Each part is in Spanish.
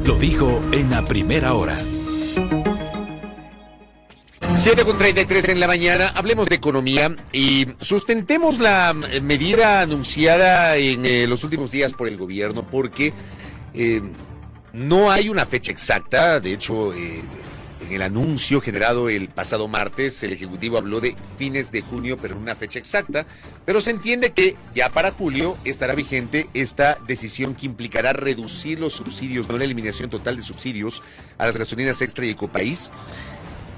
Lo dijo en la primera hora. 7:33 en la mañana, hablemos de economía y sustentemos la medida anunciada en los últimos días por el gobierno, porque no hay una fecha exacta. De hecho, en el anuncio generado el pasado martes, el Ejecutivo habló de fines de junio, pero en una fecha exacta, pero se entiende que ya para julio estará vigente esta decisión que implicará reducir los subsidios, no la eliminación total de subsidios a las gasolinas extra y Ecopaís,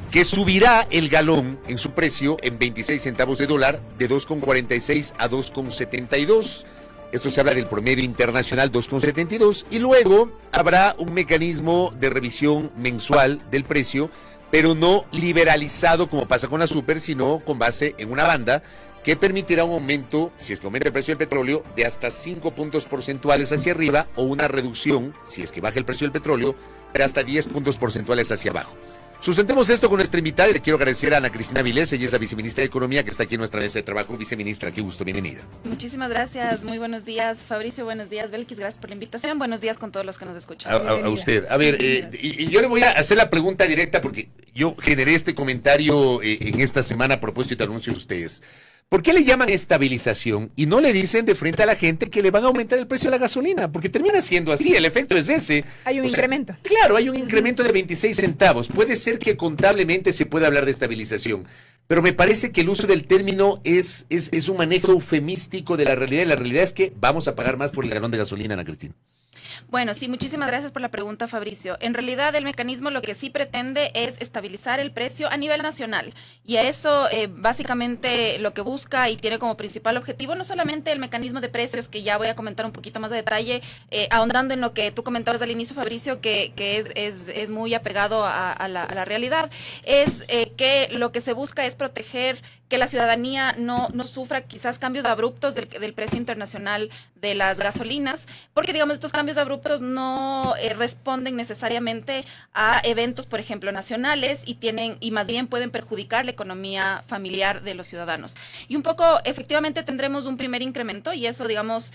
que subirá el galón en su precio en 26 centavos de dólar, de 2,46 a 2,72. Esto se habla del promedio internacional 2,72, y luego habrá un mecanismo de revisión mensual del precio, pero no liberalizado como pasa con la super, sino con base en una banda que permitirá un aumento, si es que aumenta el precio del petróleo, de hasta 5 puntos porcentuales hacia arriba, o una reducción, si es que baja el precio del petróleo, de hasta 10 puntos porcentuales hacia abajo. Sustentemos esto con nuestra invitada y le quiero agradecer a Ana Cristina Vilés, ella es la viceministra de Economía que está aquí en nuestra mesa de trabajo. Viceministra, qué gusto, bienvenida. Muchísimas gracias, muy buenos días Fabricio, buenos días Belkis, gracias por la invitación, buenos días con todos los que nos escuchan. A usted, a ver, y yo le voy a hacer la pregunta directa porque yo generé este comentario en esta semana a propósito de anuncio de ustedes. ¿Por qué le llaman estabilización y no le dicen de frente a la gente que le van a aumentar el precio de la gasolina? Porque termina siendo así, el efecto es ese. Hay un incremento. Claro, hay un incremento de 26 centavos. Puede ser que contablemente se pueda hablar de estabilización, pero me parece que el uso del término es un manejo eufemístico de la realidad, y la realidad es que vamos a pagar más por el galón de gasolina, Ana Cristina. Bueno, sí, muchísimas gracias por la pregunta, Fabricio. En realidad, el mecanismo lo que sí pretende es estabilizar el precio a nivel nacional. Y a eso, básicamente, lo que busca y tiene como principal objetivo, no solamente el mecanismo de precios, que ya voy a comentar un poquito más de detalle, ahondando en lo que tú comentabas al inicio, Fabricio, que es muy apegado a la realidad, es que lo que se busca es proteger que la ciudadanía no sufra quizás cambios abruptos del precio internacional de las gasolinas, porque digamos estos cambios abruptos no responden necesariamente a eventos, por ejemplo, nacionales, y más bien pueden perjudicar la economía familiar de los ciudadanos. Y un poco, efectivamente, tendremos un primer incremento, y eso, digamos,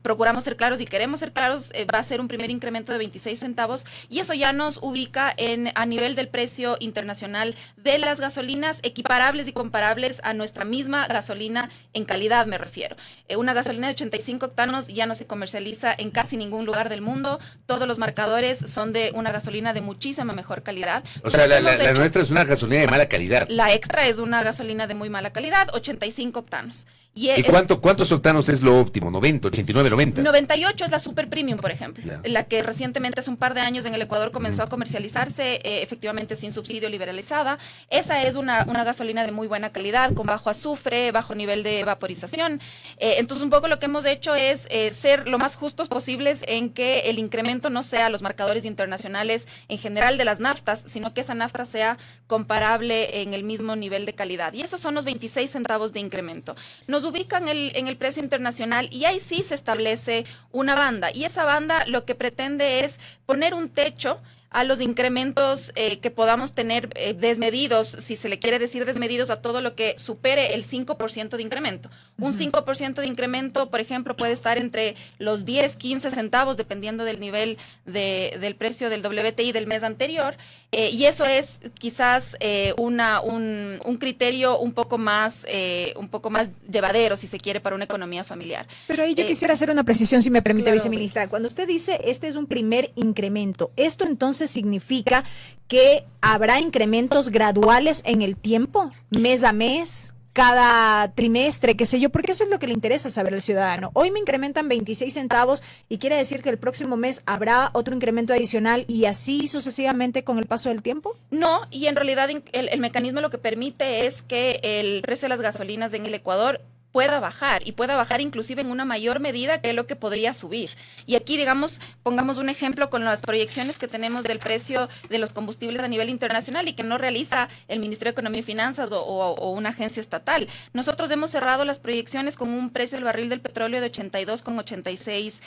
procuramos ser claros y queremos ser claros, va a ser un primer incremento de 26 centavos, y eso ya nos ubica a nivel del precio internacional de las gasolinas, equiparables y comparables a nuestra misma gasolina en calidad, me refiero. Una gasolina de 85 octanos ya no se comercializa en casi ningún lugar del mundo. Todos los marcadores son de una gasolina de muchísima mejor calidad. O sea, la nuestra es una gasolina de mala calidad. La extra es una gasolina de muy mala calidad, 85 octanos. ¿Y cuántos octanos es lo óptimo? ¿90, 89, 90? 98 es la super premium, por ejemplo, la que recientemente, hace un par de años, en el Ecuador comenzó a comercializarse, efectivamente sin subsidio, liberalizada. Esa es una gasolina de muy buena calidad, con bajo azufre, bajo nivel de vaporización. Entonces, un poco lo que hemos hecho es ser lo más justos posibles en que el incremento no sea los marcadores internacionales en general de las naftas, sino que esa nafta sea comparable en el mismo nivel de calidad. Y esos son los 26 centavos de incremento. Nos ubican en el precio internacional, y ahí sí se establece una banda, y esa banda lo que pretende es poner un techo a los incrementos que podamos tener desmedidos, si se le quiere decir desmedidos, a todo lo que supere el 5% de incremento. Un 5% de incremento, por ejemplo, puede estar entre los 10, 15 centavos, dependiendo del nivel del precio del WTI del mes anterior, y eso es quizás un criterio un poco más llevadero, si se quiere, para una economía familiar. Pero ahí yo quisiera hacer una precisión, si me permite, claro, viceministra. Cuando usted dice este es un primer incremento, ¿esto entonces significa que habrá incrementos graduales en el tiempo, mes a mes, cada trimestre, qué sé yo? Porque eso es lo que le interesa saber al ciudadano. Hoy me incrementan 26 centavos y quiere decir que el próximo mes habrá otro incremento adicional, y así sucesivamente con el paso del tiempo. No, y en realidad el mecanismo lo que permite es que el precio de las gasolinas en el Ecuador pueda bajar, y pueda bajar inclusive en una mayor medida que lo que podría subir. Y aquí, digamos, pongamos un ejemplo con las proyecciones que tenemos del precio de los combustibles a nivel internacional, y que no realiza el Ministerio de Economía y Finanzas o una agencia estatal. Nosotros hemos cerrado las proyecciones con un precio del barril del petróleo de $82,86.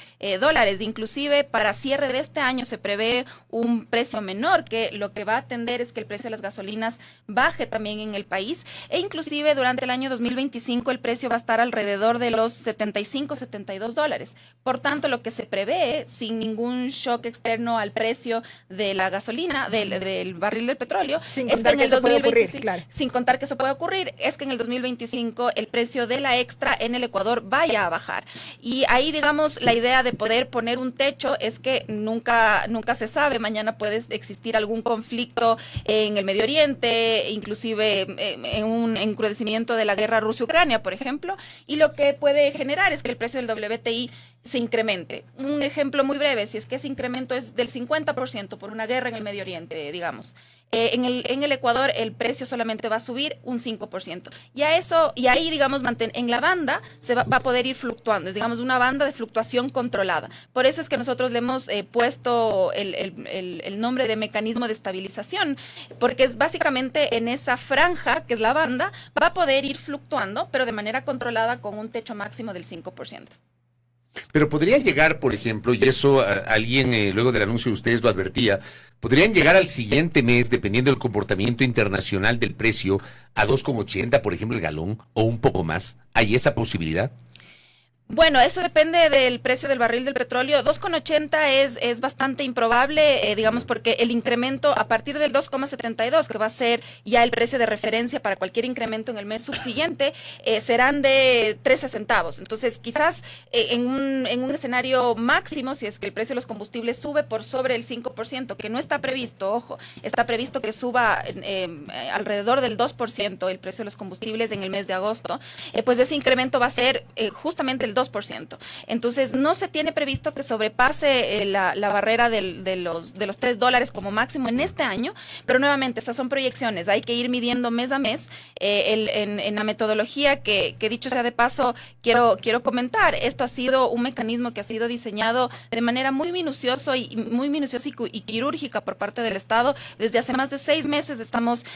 Inclusive para cierre de este año se prevé un precio menor, que lo que va a atender es que el precio de las gasolinas baje también en el país, e inclusive durante el año 2025 el precio va a estar alrededor de los 75, 72 dólares. Por tanto, lo que se prevé, sin ningún shock externo al precio de la gasolina, del barril del petróleo, Sin es contar en que el eso puede 2025, ocurrir, claro. sin contar que eso puede ocurrir, es que en el 2025 el precio de la extra en el Ecuador vaya a bajar. Y ahí, digamos, la idea de poder poner un techo es que nunca se sabe, mañana puede existir algún conflicto en el Medio Oriente, inclusive en un encrudecimiento de la guerra Rusia-Ucrania, por ejemplo, y lo que puede generar es que el precio del WTI se incremente. Un ejemplo muy breve, si es que ese incremento es del 50% por una guerra en el Medio Oriente, digamos. En el Ecuador el precio solamente va a subir un 5%. Y ahí, digamos, en la banda se va a poder ir fluctuando. Es, digamos, una banda de fluctuación controlada. Por eso es que nosotros le hemos puesto el nombre de mecanismo de estabilización, porque es básicamente en esa franja, que es la banda, va a poder ir fluctuando, pero de manera controlada con un techo máximo del 5%. Pero podría llegar, por ejemplo, y eso alguien luego del anuncio de ustedes lo advertía, podrían llegar al siguiente mes, dependiendo del comportamiento internacional del precio, a 2,80, por ejemplo, el galón, o un poco más. ¿Hay esa posibilidad? Bueno, eso depende del precio del barril del petróleo. 2,80 es bastante improbable, digamos, porque el incremento a partir del 2,72, que va a ser ya el precio de referencia para cualquier incremento en el mes subsiguiente, serán de 13 centavos. Entonces, quizás en un escenario máximo, si es que el precio de los combustibles sube por sobre el 5%, que no está previsto, ojo, está previsto que suba alrededor del 2% el precio de los combustibles en el mes de agosto, pues ese incremento va a ser justamente el 2%. Entonces, no se tiene previsto que sobrepase la barrera de los $3 como máximo en este año, pero nuevamente, estas son proyecciones, hay que ir midiendo mes a mes. En la metodología que dicho sea de paso, quiero comentar, esto ha sido un mecanismo que ha sido diseñado de manera muy minuciosa y quirúrgica por parte del Estado. Desde hace más de 6 meses estamos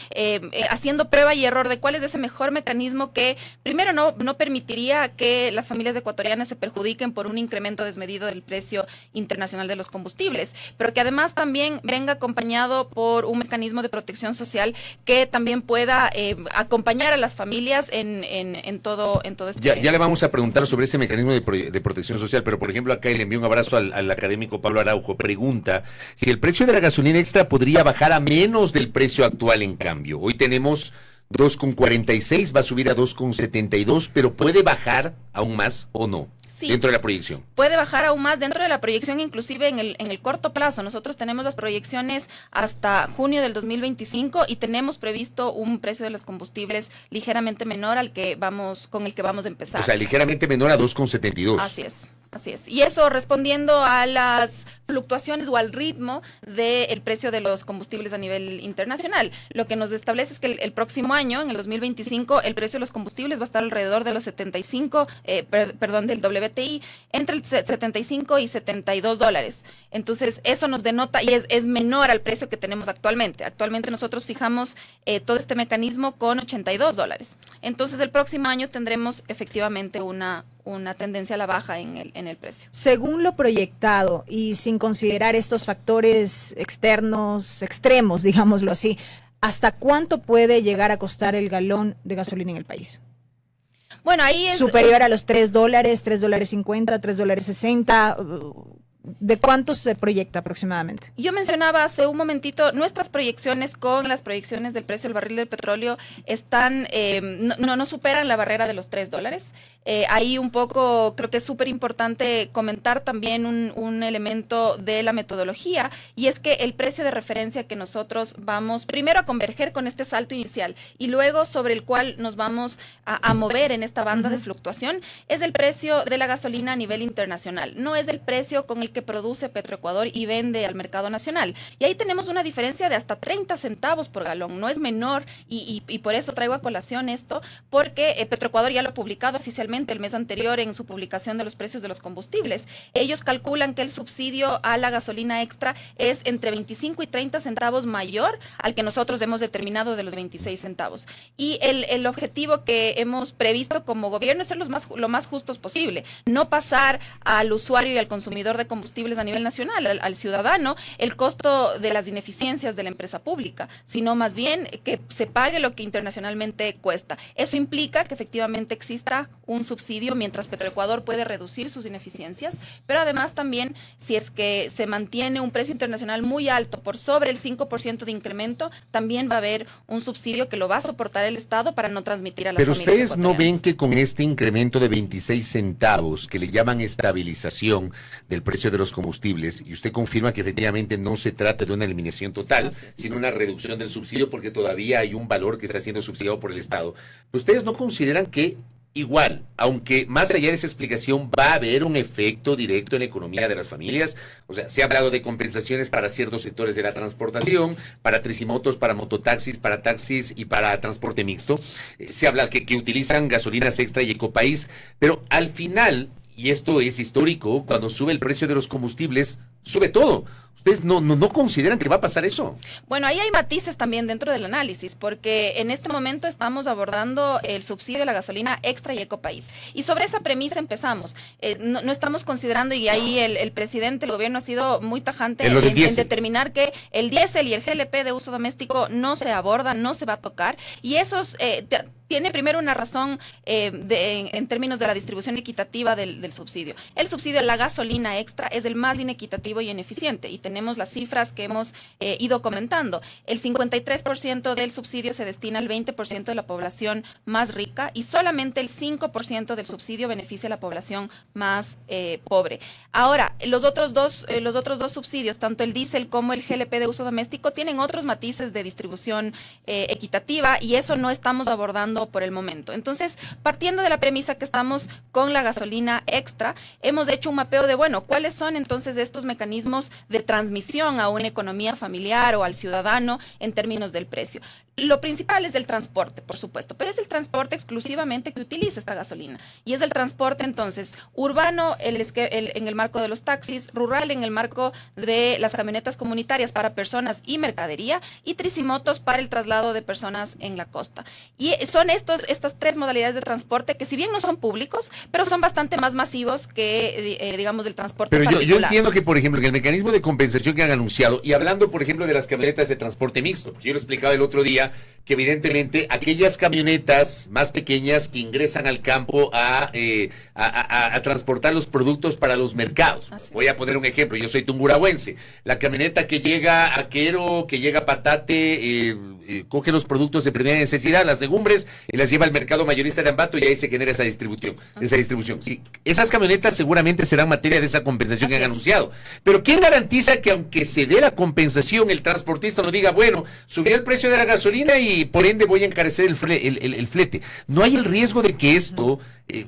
haciendo prueba y error de cuál es ese mejor mecanismo que, primero, no permitiría que las familias ecuatorianas se perjudiquen por un incremento desmedido del precio internacional de los combustibles, pero que además también venga acompañado por un mecanismo de protección social que también pueda acompañar a las familias en todo esto. Ya le vamos a preguntar sobre ese mecanismo de protección social, pero por ejemplo acá le envío un abrazo al académico Pablo Araujo. Pregunta si el precio de la gasolina extra podría bajar a menos del precio actual en cambio. Hoy tenemos 2,46, va a subir a 2,72, pero ¿puede bajar aún más o no? Sí, dentro de la proyección. Puede bajar aún más dentro de la proyección, inclusive en el corto plazo. Nosotros tenemos las proyecciones hasta junio del 2025 y tenemos previsto un precio de los combustibles ligeramente menor con el que vamos a empezar. O sea, ligeramente menor a 2,72. Así es. Y eso respondiendo a las fluctuaciones o al ritmo del precio de los combustibles a nivel internacional. Lo que nos establece es que el próximo año, en el 2025, el precio de los combustibles va a estar alrededor de los del WTI, entre el 75 y 72 dólares. Entonces, eso nos denota y es menor al precio que tenemos actualmente. Actualmente nosotros fijamos todo este mecanismo con 82 dólares. Entonces, el próximo año tendremos efectivamente una tendencia a la baja en el precio. Según lo proyectado y sin considerar estos factores extremos, digámoslo así, ¿hasta cuánto puede llegar a costar el galón de gasolina en el país? Bueno, ahí es superior a los $3, $3.50, $3.60. ¿De cuánto se proyecta aproximadamente? Yo mencionaba hace un momentito, nuestras proyecciones con las proyecciones del precio del barril del petróleo están, no superan la barrera de los $3. Ahí un poco creo que es súper importante comentar también un elemento de la metodología, y es que el precio de referencia que nosotros vamos primero a converger con este salto inicial y luego sobre el cual nos vamos a mover en esta banda de fluctuación es el precio de la gasolina a nivel internacional, no es el precio con el que produce Petroecuador y vende al mercado nacional. Y ahí tenemos una diferencia de hasta 30 centavos por galón, no es menor, y por eso traigo a colación esto, porque Petroecuador ya lo ha publicado oficialmente justamente el mes anterior en su publicación de los precios de los combustibles. Ellos calculan que el subsidio a la gasolina extra es entre 25 y 30 centavos mayor al que nosotros hemos determinado de los 26 centavos. Y el objetivo que hemos previsto como gobierno es ser lo más justos posible, no pasar al usuario y al consumidor de combustibles a nivel nacional, al ciudadano, el costo de las ineficiencias de la empresa pública, sino más bien que se pague lo que internacionalmente cuesta. Eso implica que efectivamente exista un subsidio mientras Petroecuador puede reducir sus ineficiencias, pero además también si es que se mantiene un precio internacional muy alto, por sobre el 5% de incremento, también va a haber un subsidio que lo va a soportar el Estado para no transmitir a las familias. Pero ustedes no ven ecuatorianas. que con este incremento de 26 centavos, que le llaman estabilización del precio de los combustibles, y usted confirma que efectivamente no se trata de una eliminación total, sino una reducción del subsidio, porque todavía hay un valor que está siendo subsidiado por el Estado, ¿ustedes no consideran que igual, aunque más allá de esa explicación va a haber un efecto directo en la economía de las familias? O sea, se ha hablado de compensaciones para ciertos sectores de la transportación, para tricimotos, para mototaxis, para taxis y para transporte mixto. Se habla que utilizan gasolinas extra y Ecopaís, pero al final, y esto es histórico, cuando sube el precio de los combustibles, sube todo. ¿Ustedes no consideran que va a pasar eso? Bueno, ahí hay matices también dentro del análisis, porque en este momento estamos abordando el subsidio de la gasolina extra y Ecopaís. Y sobre esa premisa empezamos. No estamos considerando, y ahí el presidente, el gobierno ha sido muy tajante en determinar que el diésel y el GLP de uso doméstico no se aborda, no se va a tocar. Y esos tiene primero una razón en términos de la distribución equitativa del subsidio. El subsidio a la gasolina extra es el más inequitativo y ineficiente, y tenemos las cifras que hemos ido comentando. El 53% del subsidio se destina al 20% de la población más rica y solamente el 5% del subsidio beneficia a la población más pobre. Ahora, los otros dos subsidios, tanto el diésel como el GLP de uso doméstico, tienen otros matices de distribución equitativa, y eso no estamos abordando por el momento. Entonces, partiendo de la premisa que estamos con la gasolina extra, hemos hecho un mapeo de, bueno, ¿cuáles son entonces estos mecanismos de transmisión a una economía familiar o al ciudadano en términos del precio? Lo principal es el transporte, por supuesto, pero es el transporte exclusivamente que utiliza esta gasolina. Y es el transporte, entonces, urbano en el marco de los taxis, rural en el marco de las camionetas comunitarias para personas y mercadería, y tricimotos para el traslado de personas en la costa. Y son estas tres modalidades de transporte que, si bien no son públicos, pero son bastante más masivos que, digamos, el transporte particular. Pero yo entiendo que, por ejemplo, en el mecanismo de compensación que han anunciado, y hablando, por ejemplo, de las camionetas de transporte mixto, porque yo lo explicaba el otro día, que evidentemente aquellas camionetas más pequeñas que ingresan al campo a transportar los productos para los mercados. Voy a poner un ejemplo, yo soy tungurahuense. La camioneta que llega a Quero, que llega a Patate, coge los productos de primera necesidad, las legumbres, y las lleva al mercado mayorista de Ambato, y ahí se genera esa distribución. Sí, esas camionetas seguramente serán materia de esa compensación que han anunciado. Pero ¿quién garantiza que, aunque se dé la compensación, el transportista no diga, bueno, subiré el precio de la gasolina y por ende voy a encarecer el flete? ¿No hay el riesgo de que esto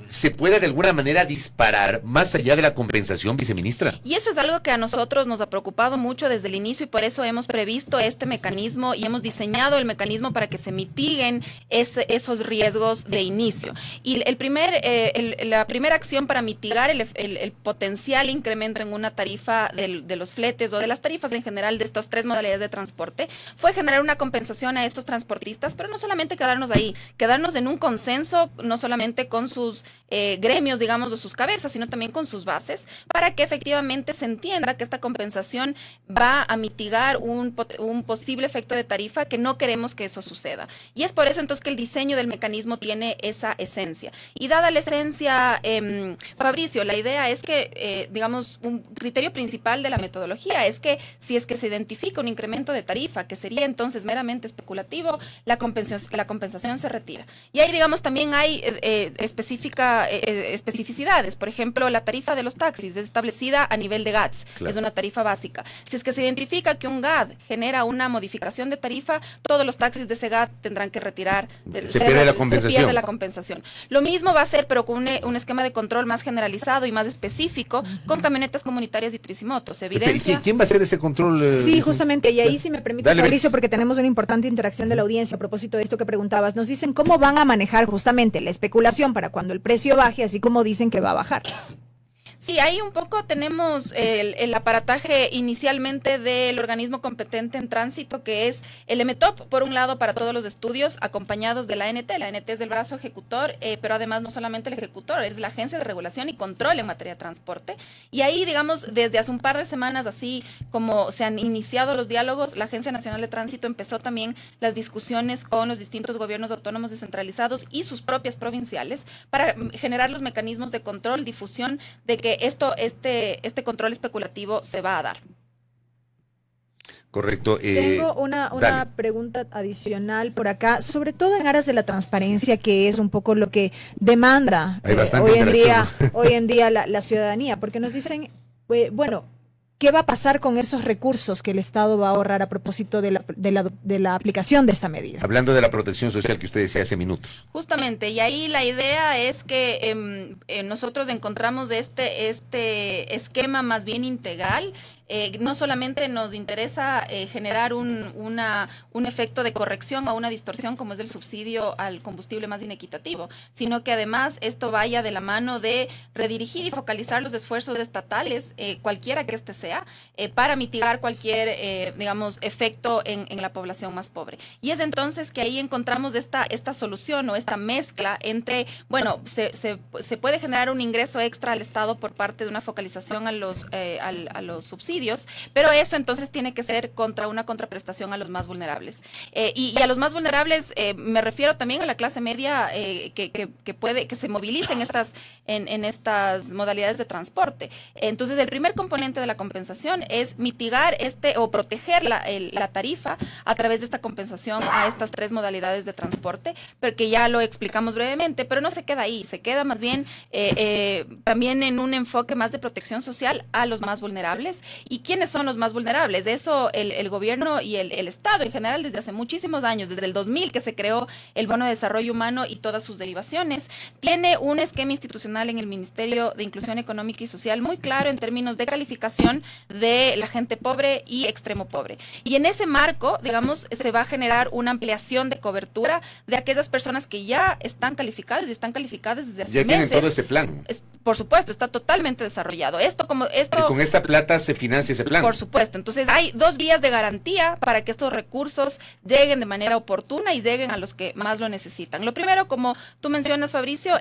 se pueda de alguna manera disparar más allá de la compensación, viceministra? Y eso es algo que a nosotros nos ha preocupado mucho desde el inicio, y por eso hemos previsto este mecanismo y hemos diseñado el mecanismo para que se mitiguen esos riesgos de inicio. Y la primera acción para mitigar el potencial incremento en una tarifa de los fletes o de las tarifas en general de estas tres modalidades de transporte fue generar una compensación a estos transportistas, pero no solamente quedarnos ahí, quedarnos en un consenso, no solamente con sus gremios, digamos, de sus cabezas, sino también con sus bases, para que efectivamente se entienda que esta compensación va a mitigar un posible efecto de tarifa, que no queremos que eso suceda. Y es por eso entonces que el diseño del mecanismo tiene esa esencia. Y dada la esencia, Fabricio, la idea es que, digamos, un criterio principal de la metodología es que si es que se identifica un incremento de tarifa, que sería entonces meramente especulativo, la compensación se retira. Y ahí, digamos, también hay especificidades. Por ejemplo, la tarifa de los taxis es establecida a nivel de GATS, claro. Es una tarifa básica. Si es que se identifica que un GAD genera una modificación de tarifa, todos los taxis de ese GAD tendrán que retirar. Se pierde la compensación. Lo mismo va a ser, pero con un esquema de control más generalizado y más específico, con camionetas comunitarias y tricimotos. Evidencia. ¿Quién va a hacer ese control? Sí, justamente, y ahí, si me permite, Fabricio, porque tenemos una importante interacción de la audiencia a propósito de esto que preguntabas. Nos dicen cómo van a manejar justamente la especulación para cuando cuando el precio baje, así como dicen que va a bajar. Sí, ahí un poco tenemos el aparataje inicialmente del organismo competente en tránsito, que es el EMETOP, por un lado, para todos los estudios, acompañados de la ANT. La ANT es del brazo ejecutor, pero además no solamente el ejecutor, es la Agencia de Regulación y Control en materia de transporte. Y ahí, digamos, desde hace un par de semanas, así como se han iniciado los diálogos, la Agencia Nacional de Tránsito empezó también las discusiones con los distintos gobiernos autónomos descentralizados y sus propias provinciales para generar los mecanismos de control, difusión de que este control especulativo se va a dar. Correcto. Tengo una pregunta adicional por acá, sobre todo en aras de la transparencia, que es un poco lo que demanda hoy en día la ciudadanía, porque nos dicen, bueno, ¿qué va a pasar con esos recursos que el Estado va a ahorrar a propósito de la aplicación de esta medida? Hablando de la protección social que usted decía hace minutos. Justamente, y ahí la idea es que nosotros encontramos este esquema más bien integral. No solamente nos interesa generar un efecto de corrección o una distorsión como es el subsidio al combustible más inequitativo, sino que además esto vaya de la mano de redirigir y focalizar los esfuerzos estatales, cualquiera que este sea, para mitigar cualquier, digamos, efecto en la población más pobre. Y es entonces que ahí encontramos esta solución o esta mezcla entre, bueno, se puede generar un ingreso extra al Estado por parte de una focalización a los subsidios, pero eso entonces tiene que ser contra una contraprestación a los más vulnerables. Y a los más vulnerables me refiero también a la clase media que se movilice en estas modalidades de transporte. Entonces, el primer componente de la compensación es mitigar o proteger la tarifa a través de esta compensación a estas tres modalidades de transporte, porque ya lo explicamos brevemente, pero no se queda ahí, se queda más bien también en un enfoque más de protección social a los más vulnerables. ¿Y quiénes son los más vulnerables? De eso el gobierno y el Estado en general desde hace muchísimos años, desde el 2000 que se creó el Bono de Desarrollo Humano y todas sus derivaciones, tiene un esquema institucional en el Ministerio de Inclusión Económica y Social muy claro en términos de calificación de la gente pobre y extremo pobre. Y en ese marco, digamos, se va a generar una ampliación de cobertura de aquellas personas que ya están calificadas y están calificadas desde hace meses. Ya tienen todo ese plan. Por supuesto, está totalmente desarrollado. Y con esta plata se financia ese plan. Por supuesto. Entonces, hay dos vías de garantía para que estos recursos lleguen de manera oportuna y lleguen a los que más lo necesitan. Lo primero, como tú mencionas, Fabricio,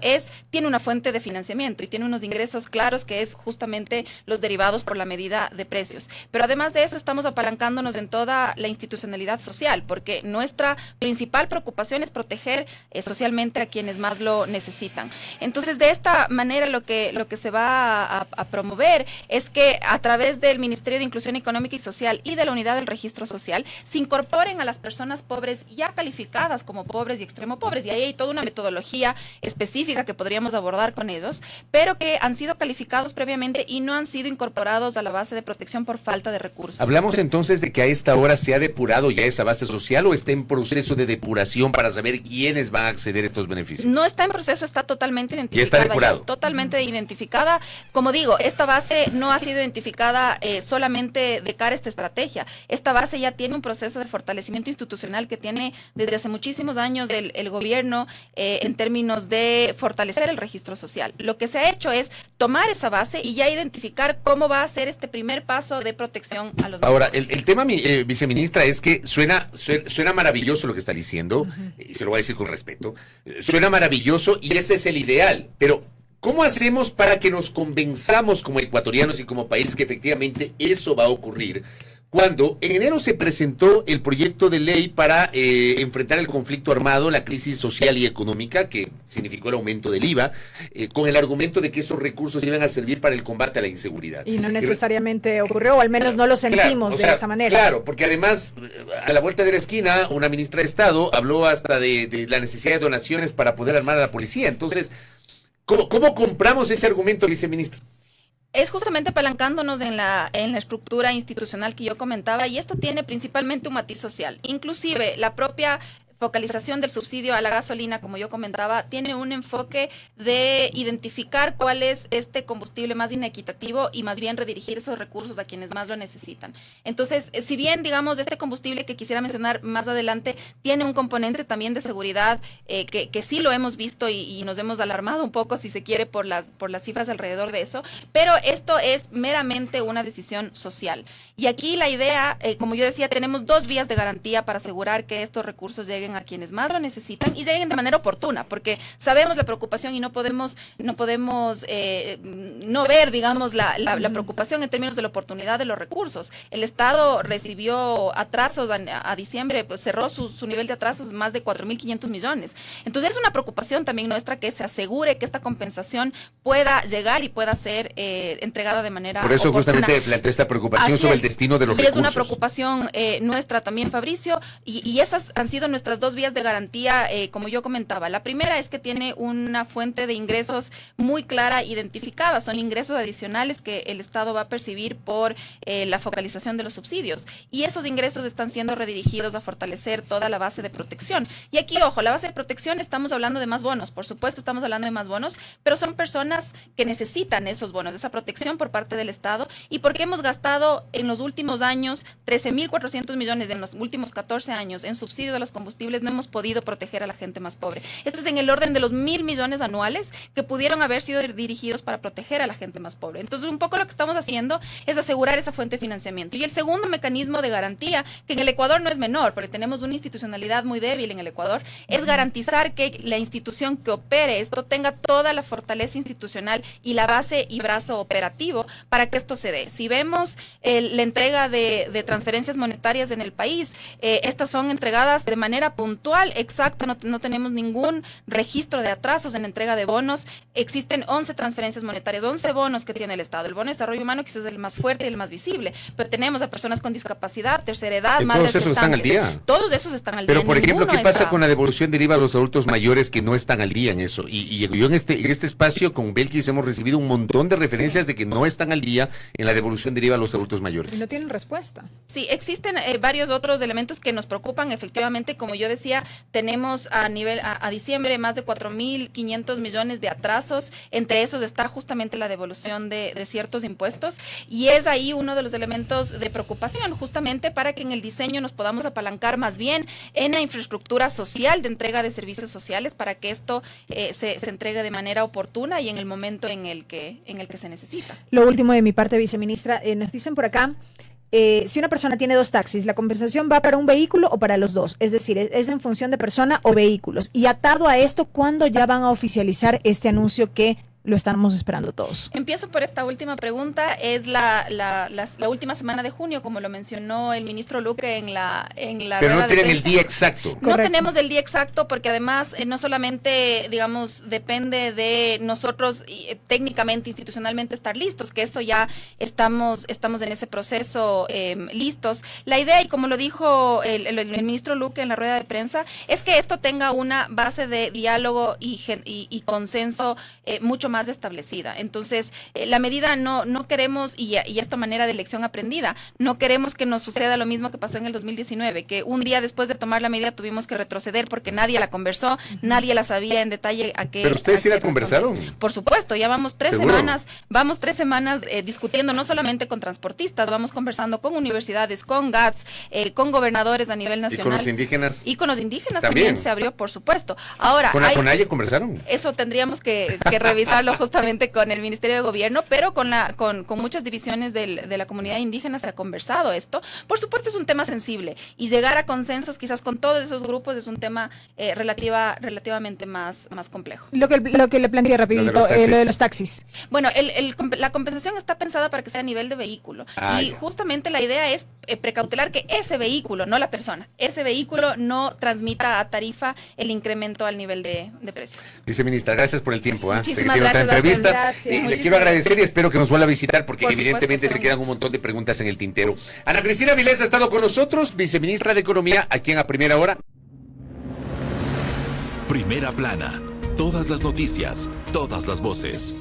tiene una fuente de financiamiento y tiene unos ingresos claros que es justamente los derivados por la medida de precios. Pero además de eso, estamos apalancándonos en toda la institucionalidad social, porque nuestra principal preocupación es proteger socialmente a quienes más lo necesitan. Entonces, de esta manera, lo que se va a promover es que a través del Ministerio de Inclusión Económica y Social y de la Unidad del Registro Social se incorporen a las personas pobres ya calificadas como pobres y extremo pobres, y ahí hay toda una metodología específica que podríamos abordar con ellos, pero que han sido calificados previamente y no han sido incorporados a la base de protección por falta de recursos. ¿Hablamos entonces de que a esta hora se ha depurado ya esa base social o está en proceso de depuración para saber quiénes van a acceder a estos beneficios? No está en proceso, está totalmente identificada. ¿Y está depurado? Totalmente identificada. Como digo, esta base no ha sido identificada solamente de cara a esta estrategia. Esta base ya tiene un proceso de fortalecimiento institucional que tiene desde hace muchísimos años el gobierno en términos de fortalecer el registro social. Lo que se ha hecho es tomar esa base y ya identificar cómo va a ser este primer paso de protección a los Ahora, menores. el tema, viceministra, es que suena maravilloso lo que está diciendo, y se lo voy a decir con respeto, suena maravilloso y ese es el ideal, pero ¿cómo hacemos para que nos convenzamos como ecuatorianos y como país que efectivamente eso va a ocurrir? Cuando en enero se presentó el proyecto de ley para enfrentar el conflicto armado, la crisis social y económica, que significó el aumento del IVA, con el argumento de que esos recursos iban a servir para el combate a la inseguridad. Y no necesariamente ocurrió, o al menos no lo sentimos de esa manera. Claro, porque además, a la vuelta de la esquina, una ministra de Estado habló hasta de la necesidad de donaciones para poder armar a la policía. Entonces, ¿cómo compramos ese argumento, viceministro? Es justamente apalancándonos en la estructura institucional que yo comentaba, y esto tiene principalmente un matiz social. Inclusive la propia focalización del subsidio a la gasolina, como yo comentaba, tiene un enfoque de identificar cuál es este combustible más inequitativo y más bien redirigir esos recursos a quienes más lo necesitan. Entonces, si bien, digamos, este combustible que quisiera mencionar más adelante tiene un componente también de seguridad que sí lo hemos visto y nos hemos alarmado un poco, si se quiere, por las cifras alrededor de eso, pero esto es meramente una decisión social. Y aquí la idea, como yo decía, tenemos 2 vías de garantía para asegurar que estos recursos lleguen a quienes más lo necesitan y lleguen de manera oportuna, porque sabemos la preocupación y no podemos no ver, digamos, la preocupación en términos de la oportunidad de los recursos. El Estado recibió atrasos a diciembre, pues cerró su nivel de atrasos más de 4.500 millones. Entonces es una preocupación también nuestra que se asegure que esta compensación pueda llegar y pueda ser entregada de manera Por eso oportuna. justamente planteé esta preocupación sobre el destino de los recursos. Es una preocupación nuestra también, Fabricio, y esas han sido nuestras 2 vías de garantía, como yo comentaba. La primera es que tiene una fuente de ingresos muy clara identificada. Son ingresos adicionales que el Estado va a percibir por la focalización de los subsidios. Y esos ingresos están siendo redirigidos a fortalecer toda la base de protección. Y aquí, ojo, la base de protección, estamos hablando de más bonos. Por supuesto, estamos hablando de más bonos, pero son personas que necesitan esos bonos, esa protección por parte del Estado, y porque hemos gastado en los últimos años 13.400 millones en los últimos 14 años en subsidio de los combustibles, no hemos podido proteger a la gente más pobre. Esto es en el orden de los 1.000 millones anuales que pudieron haber sido dirigidos para proteger a la gente más pobre. Entonces, un poco lo que estamos haciendo es asegurar esa fuente de financiamiento. Y el segundo mecanismo de garantía, que en el Ecuador no es menor, porque tenemos una institucionalidad muy débil en el Ecuador, es garantizar que la institución que opere esto tenga toda la fortaleza institucional y la base y brazo operativo para que esto se dé. Si vemos la entrega de transferencias monetarias en el país, estas son entregadas de manera puntual, exacta, no tenemos ningún registro de atrasos en entrega de bonos. Existen 11 transferencias monetarias, 11 bonos que tiene el Estado. El bono de desarrollo humano quizás es el más fuerte y el más visible, pero tenemos a personas con discapacidad, tercera edad, madres todos esos están al día. Todos esos están al día. Pero, por ejemplo, ¿qué pasa con la devolución de IVA a los adultos mayores que no están al día en eso? Y yo en este espacio con Belkis hemos recibido un montón de referencias de que no están al día en la devolución de IVA a los adultos mayores. Y no tienen respuesta. Sí, existen varios otros elementos que nos preocupan. Efectivamente, como yo decía, tenemos a diciembre más de 4.500 millones de atrasos. Entre esos está justamente la devolución de ciertos impuestos, y es ahí uno de los elementos de preocupación, justamente para que en el diseño nos podamos apalancar más bien en la infraestructura social de entrega de servicios sociales para que esto se entregue de manera oportuna y en el momento en el que se necesita. Lo último de mi parte, viceministra, nos dicen por acá, si una persona tiene 2 taxis, ¿la compensación va para un vehículo o para los dos? Es decir, ¿es en función de persona o vehículos? Y atado a esto, ¿cuándo ya van a oficializar este anuncio que lo estamos esperando todos? Empiezo por esta última pregunta. Es la última semana de junio, como lo mencionó el ministro Luque en la Pero no tienen de el día exacto. No tenemos el día exacto porque además no solamente, digamos, depende de nosotros técnicamente, institucionalmente estar listos, que esto ya estamos en ese proceso listos. La idea, y como lo dijo el ministro Luque en la rueda de prensa, es que esto tenga una base de diálogo y consenso mucho más establecida. Entonces, la medida no queremos, y esta manera de lección aprendida, no queremos que nos suceda lo mismo que pasó en el 2019, que un día después de tomar la medida tuvimos que retroceder porque nadie la conversó, nadie la sabía en detalle a qué. Pero ustedes sí la conversaron. Por supuesto, ya vamos 3 semanas, discutiendo no solamente con transportistas, vamos conversando con universidades, con GATS, con gobernadores a nivel nacional. ¿Y con los indígenas? Y con los indígenas también se abrió, por supuesto. Ahora, ¿con la CONAIE conversaron? Eso tendríamos que revisarlo justamente con el Ministerio de Gobierno, pero con muchas divisiones de la comunidad indígena se ha conversado esto. Por supuesto, es un tema sensible y llegar a consensos quizás con todos esos grupos es un tema relativamente más complejo. Lo que le planteé rapidito, lo de los taxis. Bueno, la compensación está pensada para que sea a nivel de vehículo y justamente la idea es precautelar que ese vehículo, no la persona, ese vehículo no transmita a tarifa el incremento al nivel de precios. Viceministra, gracias por el tiempo. Muchísimas gracias. Entrevista. Le quiero agradecer y espero que nos vuelva a visitar porque evidentemente se quedan un montón de preguntas en el tintero. Ana Cristina Vilés ha estado con nosotros, viceministra de Economía, aquí en A Primera Hora. Primera Plana. Todas las noticias, todas las voces.